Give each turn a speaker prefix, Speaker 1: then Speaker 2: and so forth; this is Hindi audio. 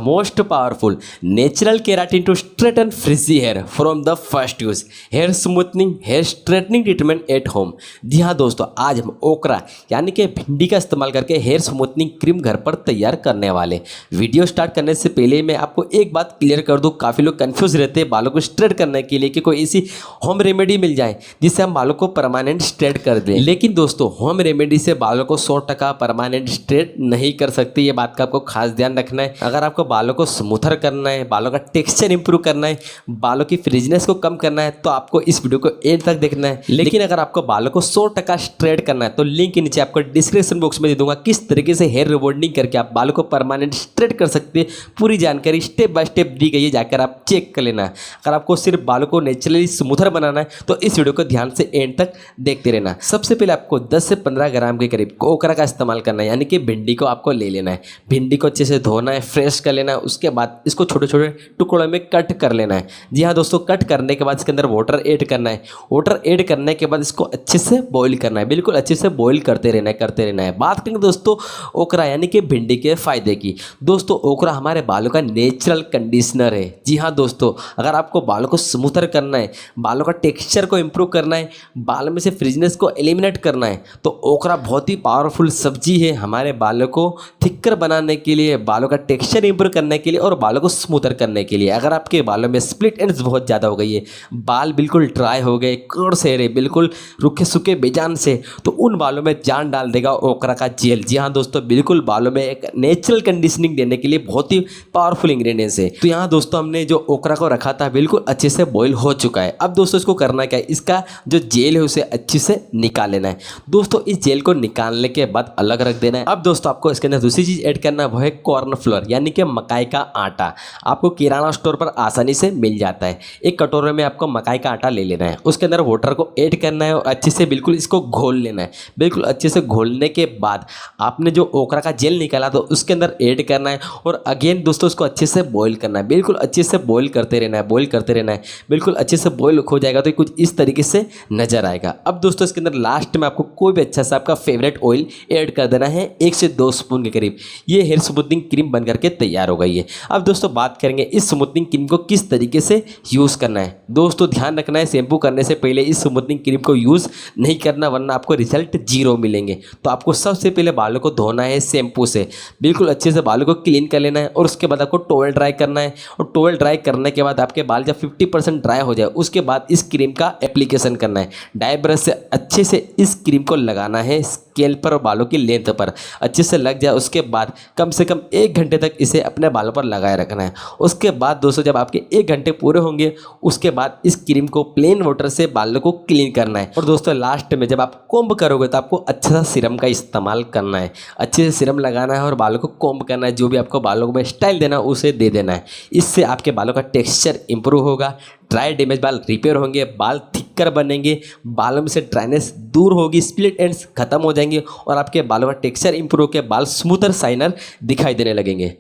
Speaker 1: most powerful natural keratin to straighten frizzy hair from the first use hair smoothing hair straightening treatment at home। जी हाँ दोस्तों, आज हम ओकरा यानी कि भिंडी का इस्तेमाल करके हेयर स्मूथनिंग क्रीम घर पर तैयार करने वाले। वीडियो स्टार्ट करने से पहले मैं आपको एक बात क्लियर कर दूं, काफ़ी लोग कंफ्यूज रहते हैं बालों को स्ट्रेट करने के लिए कि कोई ऐसी होम रेमेडी मिल जाए जिससे हम बालों को परमानेंट स्ट्रेट कर दें। लेकिन दोस्तों, होम रेमेडी से बालों को 100% परमानेंट स्ट्रेट नहीं कर सकती, ये बात का आपको खास ध्यान रखना है। अगर आपको बालों को स्मूथर करना है, बालों का टेक्सचर इंप्रूव करना है, बालों की फ्रिजनेस को कम करना है तो आपको इस वीडियो को एंड तक देखना है। लेकिन अगर आपको बालों को 100% स्ट्रेट करना है तो लिंक नीचे आपको डिस्क्रिप्शन बॉक्स में दे दूंगा, किस तरीके से हेयर रिबॉन्डिंग करके आप बालों को परमानेंट स्ट्रेट कर सकते हैं। पूरी जानकारी स्टेप बाय स्टेप दी गई है, जाकर आप चेक कर लेना। अगर आपको सिर्फ बालों को नेचुरली स्मूथर बनाना है तो इस वीडियो को ध्यान से एंड तक देखते रहना। सबसे पहले आपको 10 से 15 ग्राम के करीब ओकरा का इस्तेमाल करना है, यानी कि भिंडी को आपको ले लेना है। भिंडी को अच्छे से धोना है, फ्रेश कर लेना है, उसके बाद इसको छोटे छोटे टुकड़ों में कट कर लेना है। जी हाँ दोस्तों, कट करने के बाद इसके अंदर वाटर ऐड करना है। वाटर ऐड करने के बाद इसको अच्छे से बॉईल करना है, बिल्कुल अच्छे से बॉईल करते रहना है। बात करेंगे दोस्तों ओकरा यानी कि भिंडी के फायदे की। दोस्तों, ओकरा हमारे बालों का नेचुरल कंडीशनर है। जी हाँ दोस्तों, अगर आपको बालों को स्मूथर करना है, बालों का टेक्सचर को इंप्रूव करना है, बालों में से फ्रिजनेस को एलिमिनेट करना है तो ओकरा बहुत ही पावरफुल सब्जी है हमारे बालों को थिकर बनाने के लिए, बालों का टेक्सचर इंप्रूव करने के लिए और बालों को स्मूथर करने के लिए। अगर आपके बालों में स्प्लिट एंड्स बहुत ज़्यादा हो गई है, बाल बिल्कुल ड्राई हो गए, कोड़ से रहे बिल्कुल रूखे सूखे बेजान से, तो उन बालों में जान डाल देगा ओकरा का जेल। जी हाँ दोस्तों, बिल्कुल बालों में एक नेचुरल कंडीशनिंग देने के लिए बहुत ही पावरफुल इंग्रेडिएंट्स है। तो यहाँ दोस्तों हमने जो ओकरा को रखा था बिल्कुल अच्छे से बॉईल हो चुका है। अब दोस्तों इसको करना क्या है, इसका जो जेल है उसे अच्छे से निकाल लेना है। दोस्तों इस जेल को निकालने के बाद अलग रख देना है। अब दोस्तों आपको इसके अंदर दूसरी चीज ऐड करना है, वो है कॉर्न फ्लोर यानी कि मकाई का आटा। आपको किराना स्टोर पर आसानी से मिल जाता है। एक कटोरे में आपको मकाई का आटा ले लेना है, उसके अंदर वाटर को ऐड करना है और अच्छे से बिल्कुल इसको घोल लेना है। बिल्कुल अच्छे से घोलने के बाद आपने जो ओकरा का जेल निकाला तो उसके अंदर ऐड करना है और अगेन दोस्तों उसको अच्छे से बॉईल करना है। बिल्कुल अच्छे से बॉईल करते रहना है, बॉईल करते रहना है। बिल्कुल अच्छे से बॉईल हो जाएगा तो कुछ इस तरीके से नजर आएगा। अब दोस्तों इसके अंदर लास्ट में आपको कोई भी अच्छा सा आपका फेवरेट ऑयल ऐड कर देना है, 1 से 2 स्पून के करीब। ये हेयर स्मूथनिंग क्रीम बन करके तैयार हो गई है। अब दोस्तों बात करेंगे इस स्मूथनिंग क्रीम को किस तरीके से यूज़ करना है। दोस्तों ध्यान रखना है, शैम्पू करने से पहले इस स्मूथनिंग क्रीम को यूज़ नहीं करना, वरना आपको रिजल्ट 0 मिलेंगे। तो आपको सबसे पहले बालों को धोना है शैम्पू से, बिल्कुल अच्छे से बालों को क्लीन कर लेना है और उसके बाद आपको टॉवल ड्राई करना है। और टॉवल ड्राई करने के बाद आपके बाल जब 50% ड्राई हो जाए उसके बाद इस क्रीम का एप्लीकेशन करना है। डाई ब्रश से अच्छे से इस क्रीम को लगाना है स्केल पर और बालों की लेंथ पर अच्छे से लग जाए। उसके बाद कम से कम 1 घंटे तक इसे अपने बालों पर लगाए रखना है। उसके बाद दोस्तों जब आपके 1 घंटे पूरे होंगे उसके बाद इस क्रीम को प्लेन वाटर से बालों को क्लीन करना है। और दोस्तों लास्ट में जब आप कोम्ब करोगे तो आपको अच्छा सा सीरम का इस्तेमाल करना है, अच्छे से सीरम लगाना है और बालों को कोम्ब करना है। जो भी आपको बालों में स्टाइल देना है उसे दे देना है। इससे आपके बालों का टेक्सचर इंप्रूव होगा, ड्राई डैमेज बाल रिपेयर होंगे, बाल थिकर बनेंगे, बालों में से ड्राइनेस दूर होगी, स्प्लिट एंड्स खत्म हो जाएंगे और आपके बालों का टेक्सचर इंप्रूव होकर बाल स्मूथर शाइनर दिखाई देने लगेंगे।